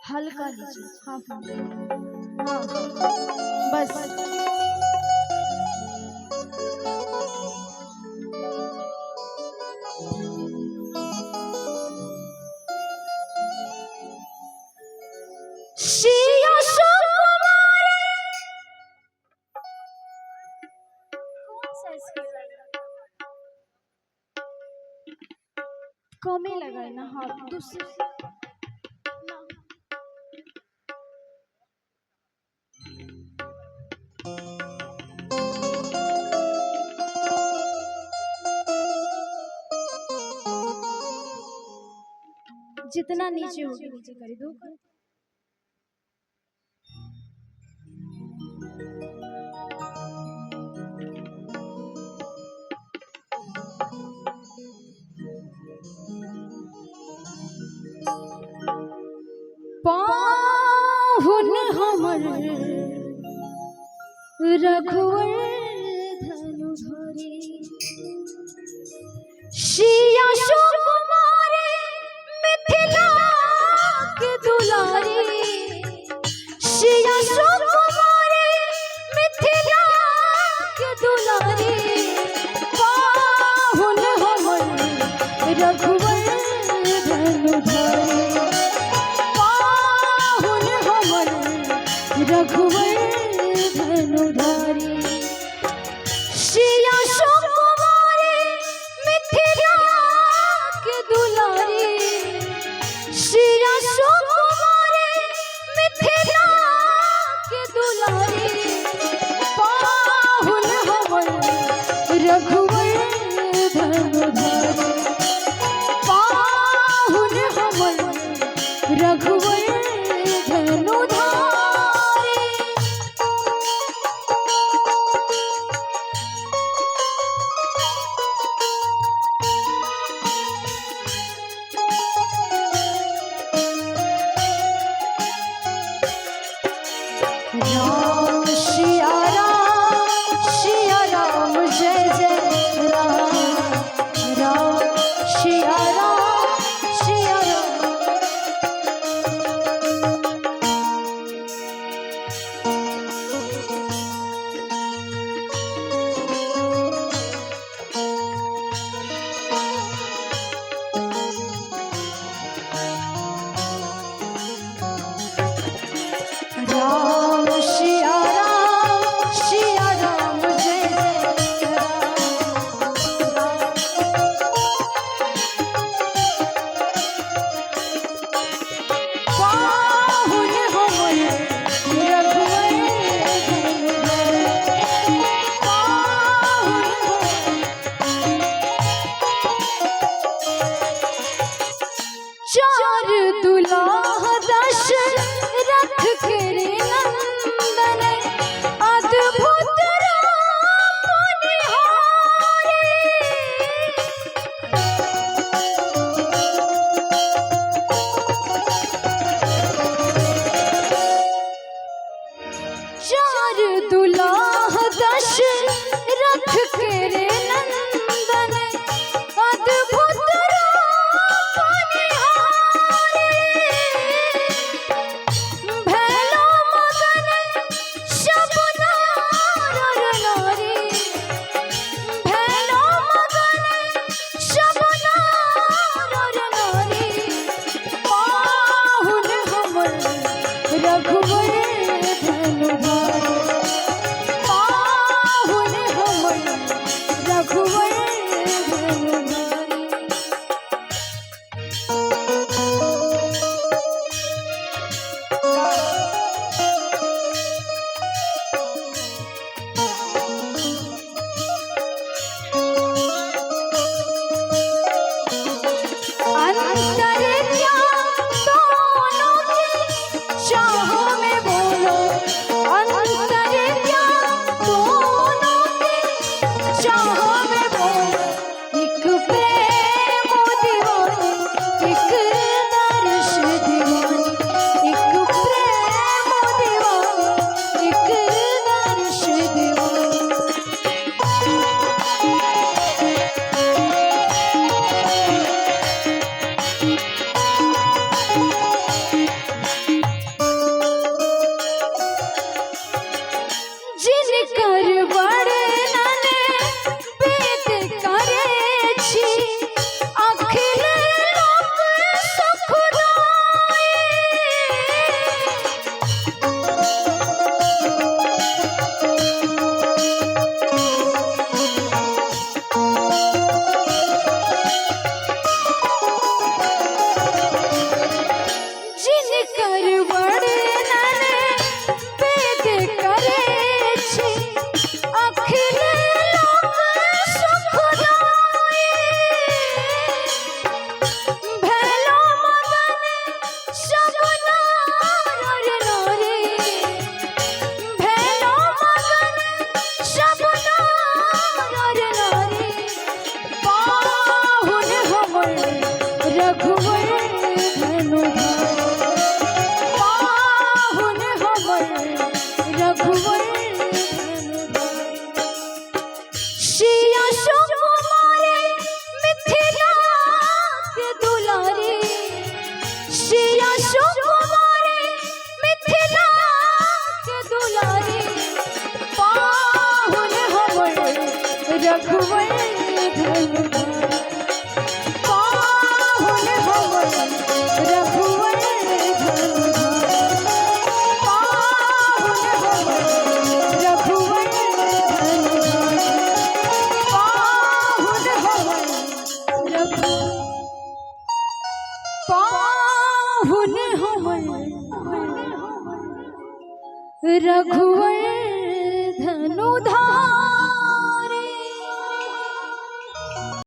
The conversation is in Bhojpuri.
हल्का लीजिए। हाँ हाँ बस। कमे लगा ना। हाँ दूसरे जितना नीचे होगी नीचे कर दो। पाहुन हमर रघुवर धनु धरी शिया सुकुमारी मिथिला के दुलारी शिया सुकुमारी मिथिला के दुलारी पाहुन हमर रघुवर धनु धरी रघुवर धनुधारी शिया सुकुमारी मिथिला के दुलारी शिया सुकुमारी मिथिला के दुलारी पाहुन हमर रघुवर धनुधारी पाहुन हमर रघुवर धनुधारी। राम श्रिया राम जय जय राम राम श्रिया राम कर वर्णन वेद करे छी अखिल लोक सुखदाई भेलो मगन सब नार नारी भेलो मगन सब नार नारी पाहुन हमर रघुवर धनु पाहुन हमर रघुवर धनु सिया सुकुमारी मिथिला के दुलारी सिया सुकुमारी मिथिला के दुलारी पाहुन हमर रघुवर धनु पाहुन हमर रघुवर धनु पाहुन हमर रघुवर धनु पाहुन हमर पाहुन हमर रघुवर धनु